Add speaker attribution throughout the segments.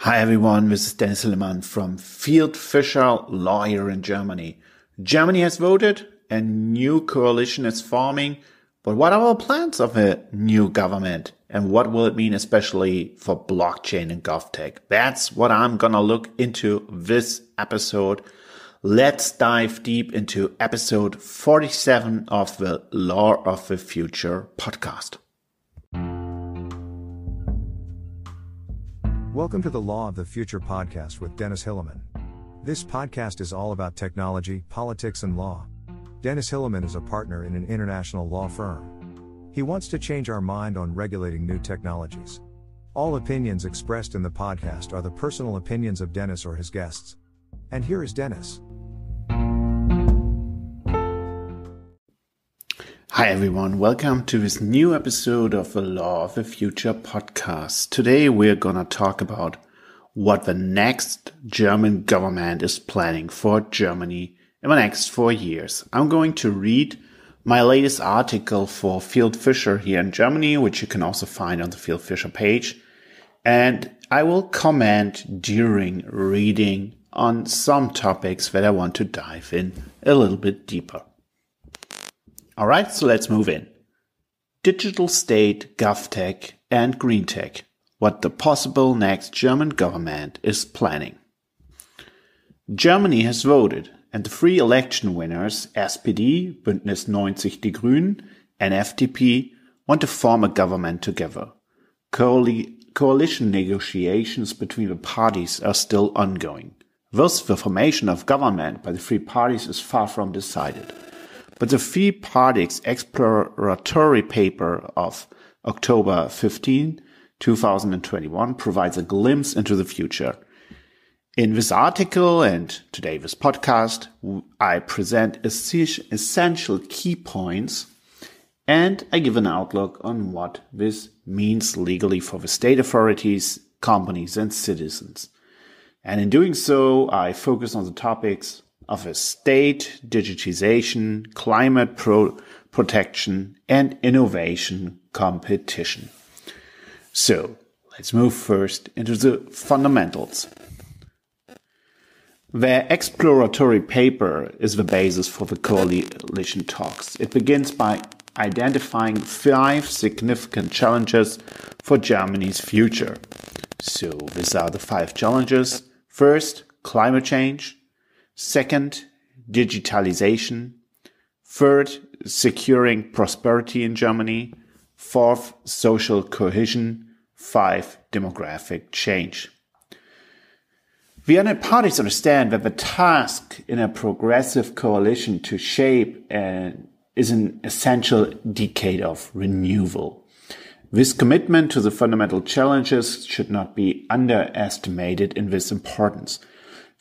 Speaker 1: Hi everyone, this is Dennis Hillemann from Field Fisher Lawyer in Germany. Germany has voted, a new coalition is forming, but what are our plans of a new government? And what will it mean especially for blockchain and GovTech? That's what I'm gonna look into this episode. Let's dive deep into episode 47 of the Law of the Future podcast.
Speaker 2: Welcome to the Law of the Future podcast with Dennis Hillemann. This podcast is all about technology, politics, and law. Dennis Hillemann is a partner in an international law firm. He wants to change our mind on regulating new technologies. All opinions expressed in the podcast are the personal opinions of Dennis or his guests. And here is Dennis.
Speaker 1: Hi everyone, welcome to this new episode of the Law of the Future podcast. Today we're gonna talk about what the next German government is planning for Germany in the next 4 years. I'm going to read my latest article for Field Fisher here in Germany, which you can also find on the Field Fisher page. And I will comment during reading on some topics that I want to dive in a little bit deeper. Alright, so let's move in. Digital state, GovTech and Greentech. What the possible next German government is planning. Germany has voted and the three election winners, SPD, Bündnis 90 Die Grünen and FDP, want to form a government together. Coalition negotiations between the parties are still ongoing. Thus, the formation of government by the three parties is far from decided. But the three parties' exploratory paper of October 15, 2021 provides a glimpse into the future. In this article and today this podcast, I present essential key points and I give an outlook on what this means legally for the state authorities, companies and citizens. And in doing so, I focus on the topics of a state, digitization, climate protection, and innovation competition. So, let's move first into the fundamentals. The exploratory paper is the basis for the coalition talks. It begins by identifying 5 significant challenges for Germany's future. So, these are the 5 challenges. First, climate change. Second, digitalization. Third, securing prosperity in Germany. Fourth, social cohesion. 5, demographic change. The parties understand that the task in a progressive coalition to shape is an essential decade of renewal. This commitment to the fundamental challenges should not be underestimated in this importance.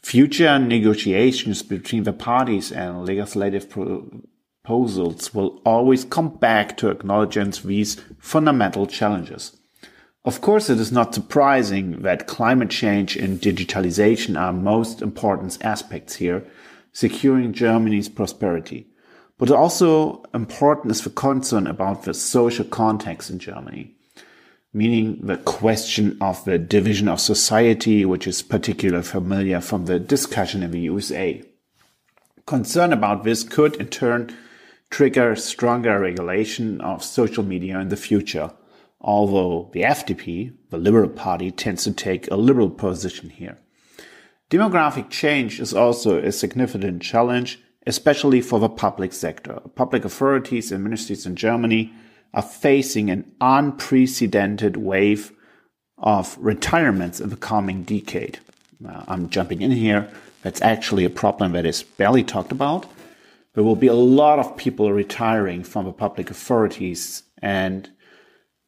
Speaker 1: Future negotiations between the parties and legislative proposals will always come back to acknowledging these fundamental challenges. Of course, it is not surprising that climate change and digitalization are most important aspects here, securing Germany's prosperity. But also important is the concern about the social context in Germany, meaning the question of the division of society, which is particularly familiar from the discussion in the USA. Concern about this could in turn trigger stronger regulation of social media in the future, although the FDP, the Liberal Party, tends to take a liberal position here. Demographic change is also a significant challenge, especially for the public sector. Public authorities and ministries in Germany are facing an unprecedented wave of retirements in the coming decade. I'm jumping in here. That's actually a problem that is barely talked about. There will be a lot of people retiring from the public authorities, and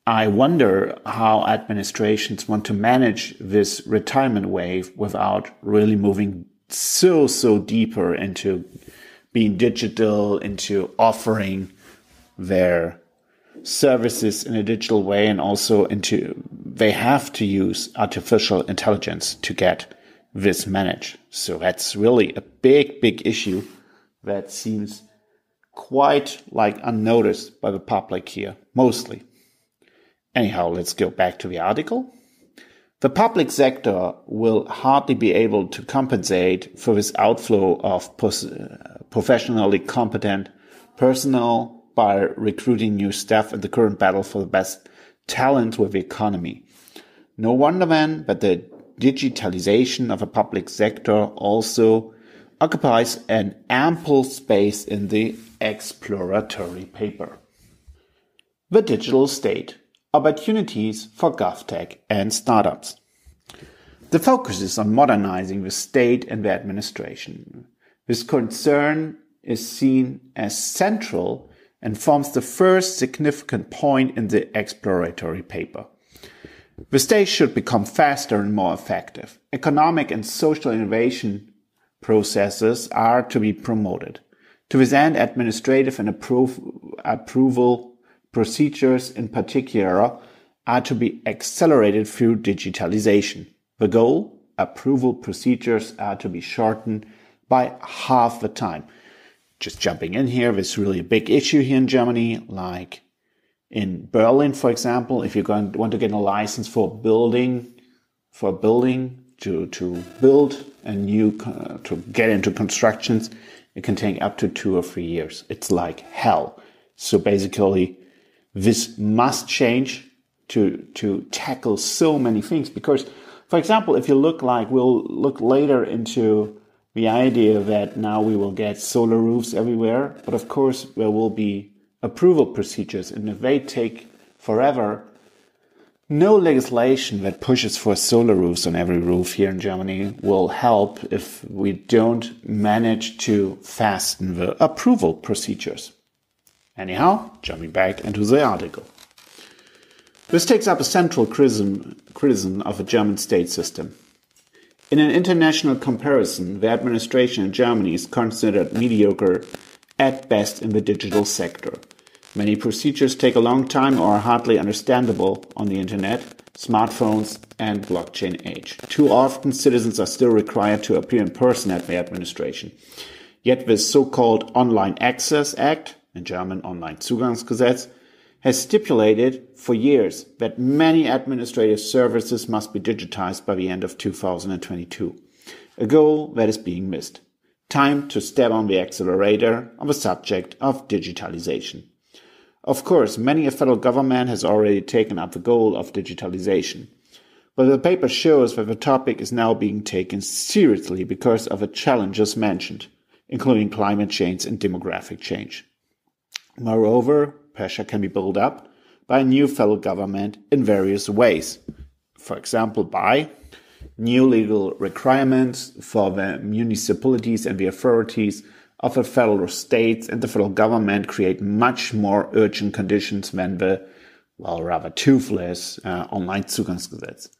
Speaker 1: I wonder how administrations want to manage this retirement wave without really moving so deeper into being digital, into offering their services in a digital way, and also they have to use artificial intelligence to get this managed. So that's really a big issue that seems quite unnoticed by the public here, mostly. Anyhow, let's go back to the article. The public sector will hardly be able to compensate for this outflow of professionally competent personnel by recruiting new staff in the current battle for the best talent with the economy. No wonder then that the digitalization of the public sector also occupies an ample space in the exploratory paper. The digital state. Opportunities for GovTech and startups. The focus is on modernizing the state and the administration. This concern is seen as central and forms the first significant point in the exploratory paper. The state should become faster and more effective. Economic and social innovation processes are to be promoted. To this end, administrative and approval procedures in particular are to be accelerated through digitalization. The goal, approval procedures are to be shortened by half the time. Just jumping in here, there's really a big issue here in Germany, like in Berlin, for example, if you want to get a license for a building to build a new, to get into constructions, it can take up to 2 or 3 years. It's like hell. So basically, this must change to tackle so many things. Because, for example, if you we'll look later into the idea that now we will get solar roofs everywhere, but of course there will be approval procedures, and if they take forever, no legislation that pushes for solar roofs on every roof here in Germany will help if we don't manage to fasten the approval procedures. Anyhow, jumping back into the article. This takes up a central criticism of the German state system. In an international comparison, the administration in Germany is considered mediocre at best in the digital sector. Many procedures take a long time or are hardly understandable on the internet, smartphones, and blockchain age. Too often, citizens are still required to appear in person at the administration. Yet the so-called Online Access Act, in German Onlinezugangsgesetz, has stipulated for years that many administrative services must be digitized by the end of 2022, a goal that is being missed. Time to step on the accelerator on the subject of digitalization. Of course, many a federal government has already taken up the goal of digitalization, but the paper shows that the topic is now being taken seriously because of the challenges mentioned, including climate change and demographic change. Moreover, pressure can be built up by a new federal government in various ways. For example, by new legal requirements for the municipalities and the authorities of the federal states and the federal government create much more urgent conditions than the, rather toothless Onlinezugangsgesetz.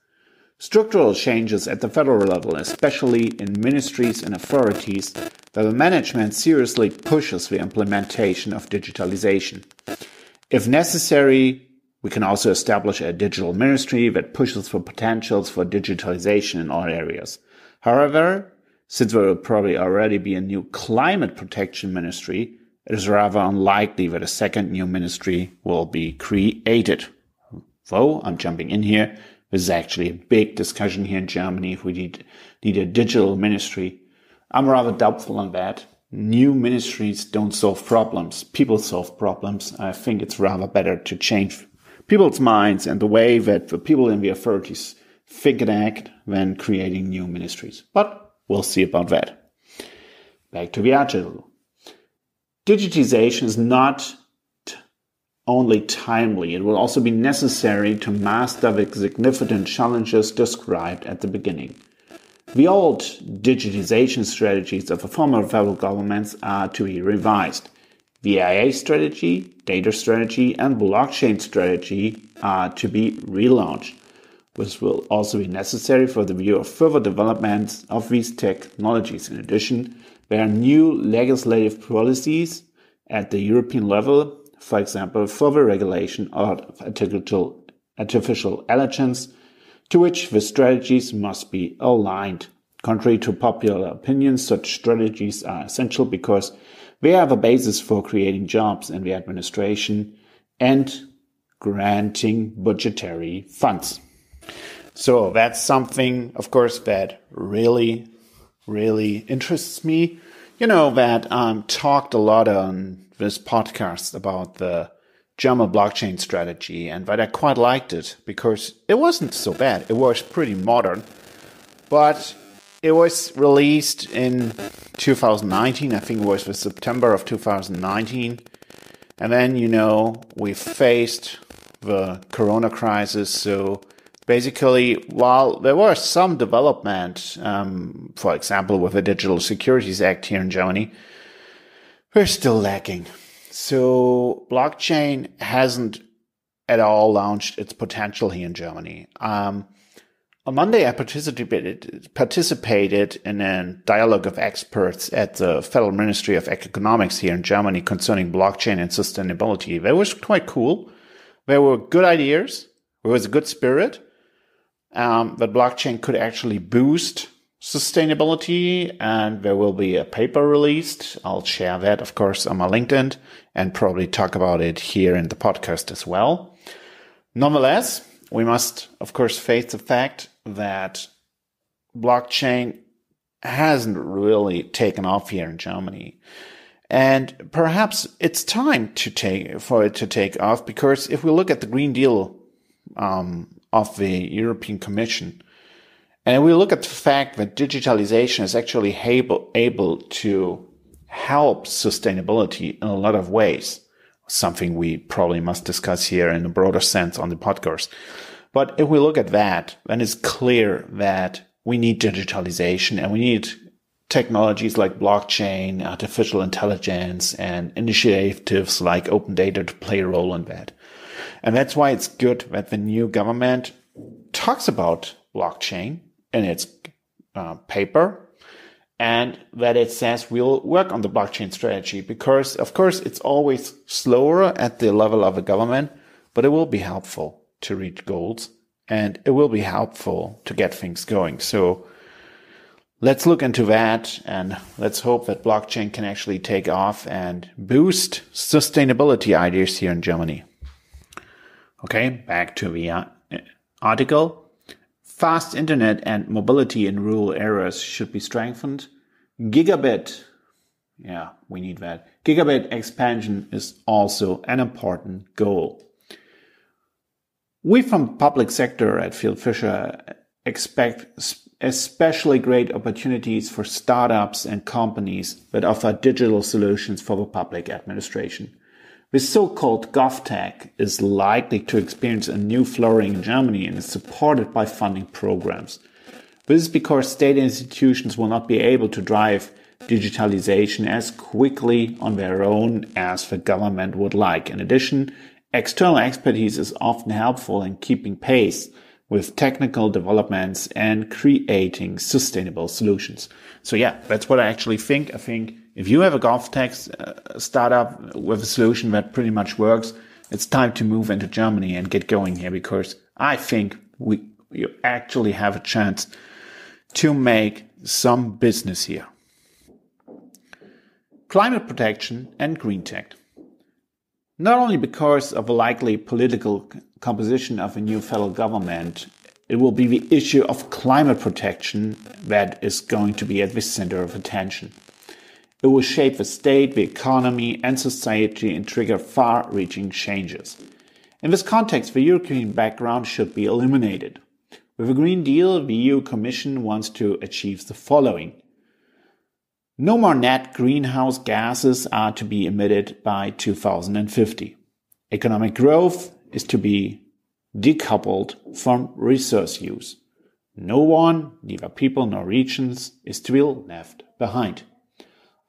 Speaker 1: Structural changes at the federal level, especially in ministries and authorities, that the management seriously pushes the implementation of digitalization. If necessary, we can also establish a digital ministry that pushes for potentials for digitalization in all areas. However, since there will probably already be a new climate protection ministry, it is rather unlikely that a second new ministry will be created. Though, I'm jumping in here, this is actually a big discussion here in Germany if we need a digital ministry. I'm rather doubtful on that. New ministries don't solve problems. People solve problems. I think it's rather better to change people's minds and the way that the people in the authorities think and act than creating new ministries. But we'll see about that. Back to the article. Digitization is not only timely, it will also be necessary to master the significant challenges described at the beginning. The old digitization strategies of the former federal governments are to be revised. The AI strategy, data strategy, and blockchain strategy are to be relaunched. This will also be necessary for the view of further developments of these technologies. In addition, there are new legislative policies at the European level, for example, further regulation of artificial intelligence, to which the strategies must be aligned. Contrary to popular opinion, such strategies are essential because they are the basis for creating jobs in the administration and granting budgetary funds. So that's something, of course, that really, really interests me. You know, that talked a lot on this podcast about the German blockchain strategy, and that I quite liked it because it wasn't so bad. It was pretty modern, but it was released in 2019. I think it was the September of 2019. And then, you know, we faced the corona crisis. So basically, while there was some development, for example, with the Digital Securities Act here in Germany, we're still lacking. So blockchain hasn't at all launched its potential here in Germany. On Monday, I participated in a dialogue of experts at the Federal Ministry of Economics here in Germany concerning blockchain and sustainability. That was quite cool. There were good ideas. There was a good spirit. That blockchain could actually boost sustainability, and there will be a paper released. I'll share that, of course, on my LinkedIn and probably talk about it here in the podcast as well. Nonetheless, we must, of course, face the fact that blockchain hasn't really taken off here in Germany. And perhaps it's time for it to take off, because if we look at the Green Deal of the European Commission, and we look at the fact that digitalization is actually able to help sustainability in a lot of ways, something we probably must discuss here in a broader sense on the podcast. But if we look at that, then it's clear that we need digitalization and we need technologies like blockchain, artificial intelligence, and initiatives like open data to play a role in that. And that's why it's good that the new government talks about blockchain in its paper, and that it says we'll work on the blockchain strategy, because, of course, it's always slower at the level of a government, but it will be helpful to reach goals, and it will be helpful to get things going. So let's look into that, and let's hope that blockchain can actually take off and boost sustainability ideas here in Germany. Okay, back to the article. Fast internet and mobility in rural areas should be strengthened. Gigabit, we need that. Gigabit expansion is also an important goal. We from the public sector at Field Fisher expect especially great opportunities for startups and companies that offer digital solutions for the public administration. The so-called GovTech is likely to experience a new flowering in Germany and is supported by funding programs. This is because state institutions will not be able to drive digitalization as quickly on their own as the government would like. In addition, external expertise is often helpful in keeping pace with technical developments and creating sustainable solutions. So that's what I actually think. I think if you have a GovTech startup with a solution that pretty much works, it's time to move into Germany and get going here, because I think you actually have a chance to make some business here. Climate protection and green tech. Not only because of a likely political composition of a new federal government, it will be the issue of climate protection that is going to be at the center of attention. It will shape the state, the economy, and society and trigger far-reaching changes. In this context, the European background should be eliminated. With a Green Deal, the EU Commission wants to achieve the following. No more net greenhouse gases are to be emitted by 2050. Economic growth is to be decoupled from resource use. No one, neither people nor regions, is to be left behind.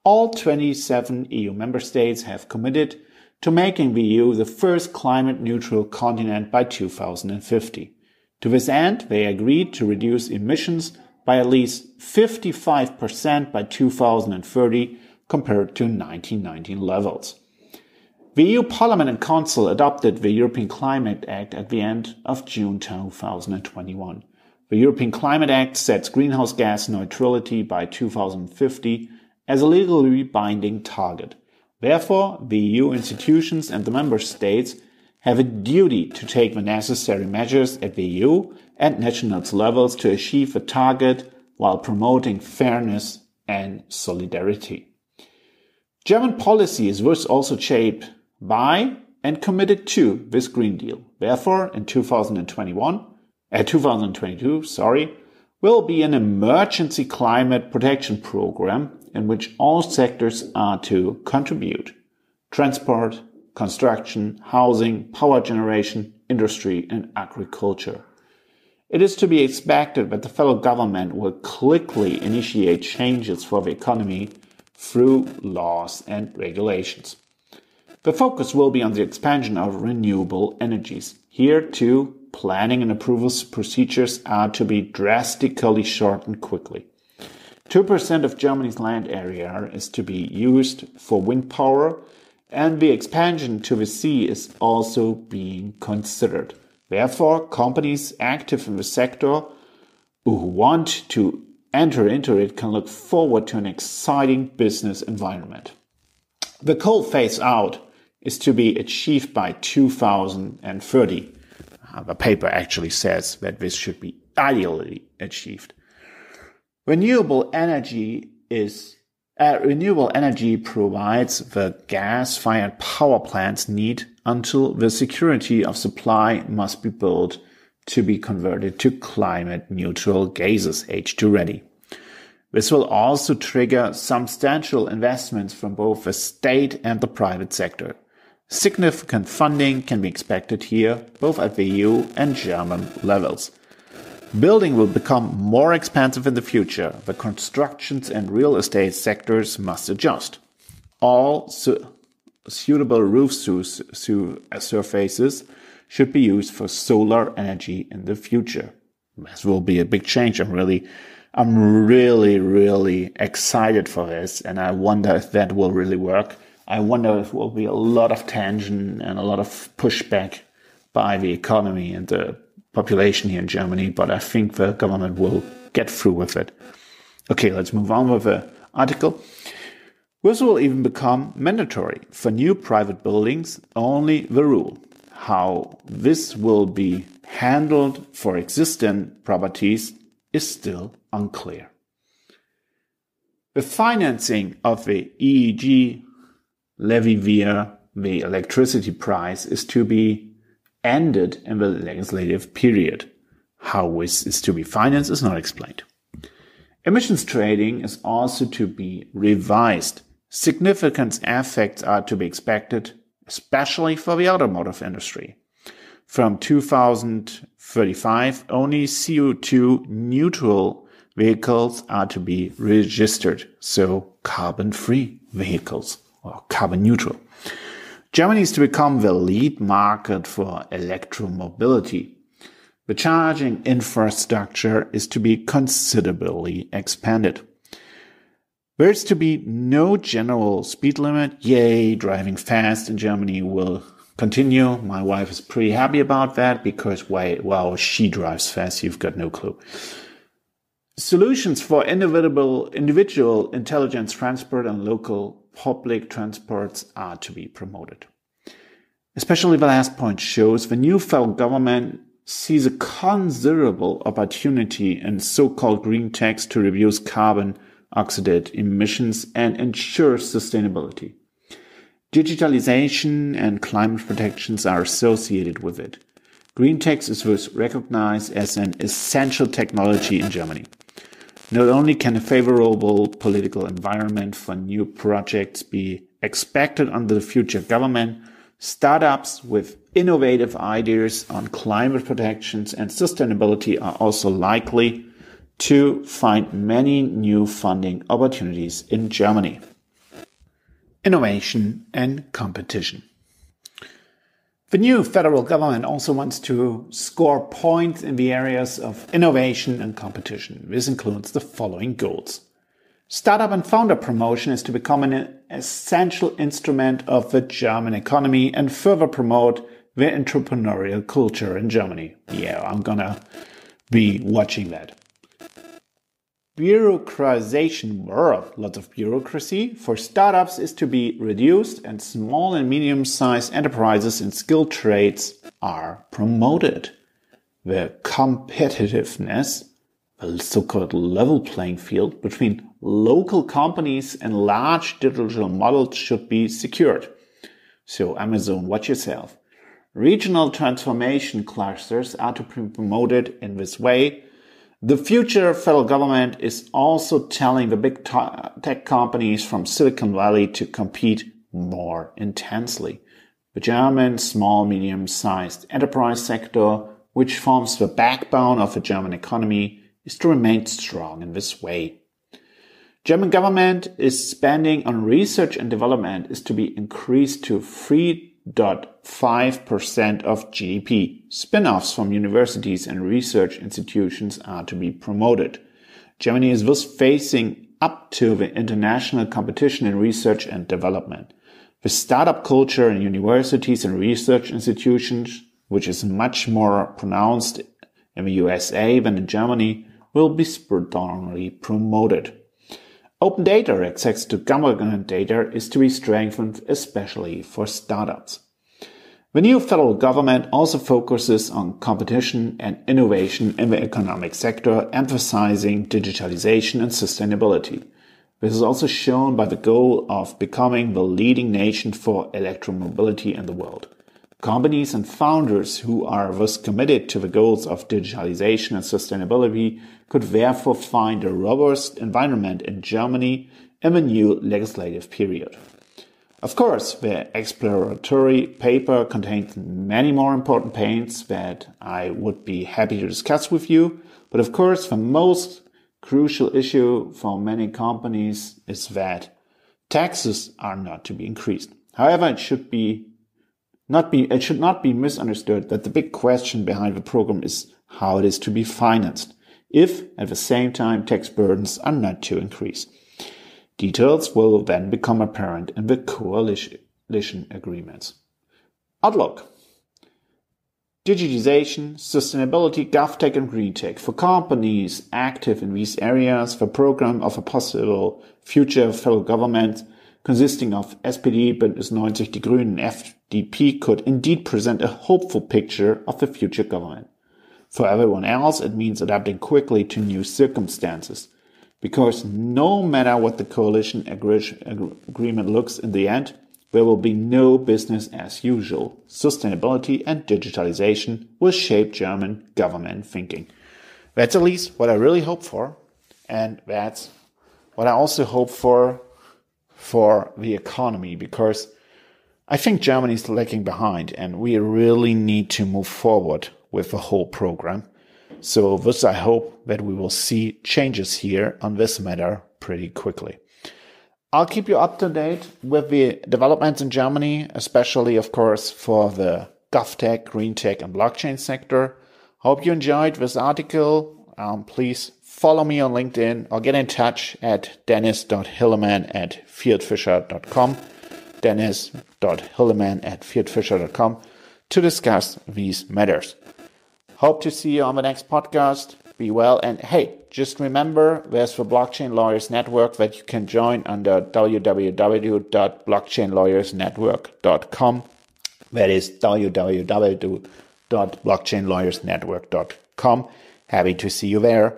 Speaker 1: All 27 EU member states have committed to making the EU the first climate-neutral continent by 2050. To this end, they agreed to reduce emissions by at least 55% by 2030 compared to 1990 levels. The EU Parliament and Council adopted the European Climate Act at the end of June 2021. The European Climate Act sets greenhouse gas neutrality by 2050 as a legally binding target. Therefore, the EU institutions and the member states have a duty to take the necessary measures at the EU and national levels to achieve the target while promoting fairness and solidarity. German policy is thus also shaped by and committed to this Green Deal. Therefore, in 2022, will be an emergency climate protection program in which all sectors are to contribute: transport, construction, housing, power generation, industry, and agriculture. It is to be expected that the federal government will quickly initiate changes for the economy through laws and regulations. The focus will be on the expansion of renewable energies. Here, too, planning and approval procedures are to be drastically shortened quickly. 2% of Germany's land area is to be used for wind power, and the expansion to the sea is also being considered. Therefore, companies active in the sector who want to enter into it can look forward to an exciting business environment. The coal phase out is to be achieved by 2030. The paper actually says that this should be ideally achieved. Renewable energy provides the gas-fired power plants need until the security of supply must be built to be converted to climate-neutral gases, H2 ready. This will also trigger substantial investments from both the state and the private sector. Significant funding can be expected here, both at the EU and German levels. Building will become more expensive in the future. The constructions and real estate sectors must adjust. All suitable roof surfaces should be used for solar energy in the future. This will be a big change. I'm really excited for this, and I wonder if that will really work. I wonder if there will be a lot of tension and a lot of pushback by the economy and the population here in Germany, but I think the government will get through with it. Okay, let's move on with the article. This will even become mandatory for new private buildings, only the rule. How this will be handled for existing properties is still unclear. The financing of the EEG levy via the electricity price is to be ended in the legislative period. How this is to be financed is not explained. Emissions trading is also to be revised. Significant effects are to be expected, especially for the automotive industry. From 2035, only CO2 neutral vehicles are to be registered, so carbon-free vehicles or carbon neutral. Germany is to become the lead market for electromobility. The charging infrastructure is to be considerably expanded. There is to be no general speed limit. Yay, driving fast in Germany will continue. My wife is pretty happy about that because, wow, she drives fast. You've got no clue. Solutions for individual intelligent transport and local public transports are to be promoted. Especially the last point shows the new federal government sees a considerable opportunity in so-called green tax to reduce carbon oxide emissions and ensure sustainability. Digitalization and climate protections are associated with it. Green tax is thus recognized as an essential technology in Germany. Not only can a favorable political environment for new projects be expected under the future government, startups with innovative ideas on climate protections and sustainability are also likely to find many new funding opportunities in Germany. Innovation and competition. The new federal government also wants to score points in the areas of innovation and competition. This includes the following goals. Startup and founder promotion is to become an essential instrument of the German economy and further promote the entrepreneurial culture in Germany. Yeah, I'm gonna be watching that. bureaucratization world, lots of bureaucracy, for startups is to be reduced and small and medium-sized enterprises in skilled trades are promoted. The competitiveness, the so-called level playing field between local companies and large digital models should be secured. So Amazon, watch yourself. Regional transformation clusters are to be promoted in this way. The future federal government is also telling the big tech companies from Silicon Valley to compete more intensely. The German small, medium-sized enterprise sector, which forms the backbone of the German economy, is to remain strong in this way. German government is spending on research and development is to be increased to 3.5% of GDP. Spin-offs from universities and research institutions are to be promoted. Germany is thus facing up to the international competition in research and development. The startup culture in universities and research institutions, which is much more pronounced in the USA than in Germany, will be predominantly promoted. Open data access to government data is to be strengthened, especially for startups. The new federal government also focuses on competition and innovation in the economic sector, emphasizing digitalization and sustainability. This is also shown by the goal of becoming the leading nation for electromobility in the world. Companies and founders who are thus committed to the goals of digitalization and sustainability could therefore find a robust environment in Germany in the new legislative period. Of course, the exploratory paper contains many more important points that I would be happy to discuss with you, but of course the most crucial issue for many companies is that taxes are not to be increased. However, it should not be misunderstood that the big question behind the program is how it is to be financed, if at the same time tax burdens are not to increase. Details will then become apparent in the coalition agreements. Outlook. Digitization, sustainability, GovTech and Greentech. For companies active in these areas, the program of a possible future federal government consisting of SPD, Bündnis 90, die Grünen and FDP could indeed present a hopeful picture of the future government. For everyone else, it means adapting quickly to new circumstances. Because no matter what the coalition agreement looks in the end, there will be no business as usual. Sustainability and digitalization will shape German government thinking. That's at least what I really hope for. And that's what I also hope for the economy, because I think Germany is lagging behind and we really need to move forward with the whole program. So thus I hope that we will see changes here on this matter pretty quickly. I'll keep you up to date with the developments in Germany, especially of course for the GovTech, Greentech and blockchain sector. Hope you enjoyed this article. Please follow me on LinkedIn or get in touch at dennis.hillemann@fieldfisher.com, dennis.hillemann@fieldfisher.com to discuss these matters. Hope to see you on the next podcast. Be well. And hey, just remember, there's the Blockchain Lawyers Network that you can join under www.blockchainlawyersnetwork.com. That is www.blockchainlawyersnetwork.com. Happy to see you there.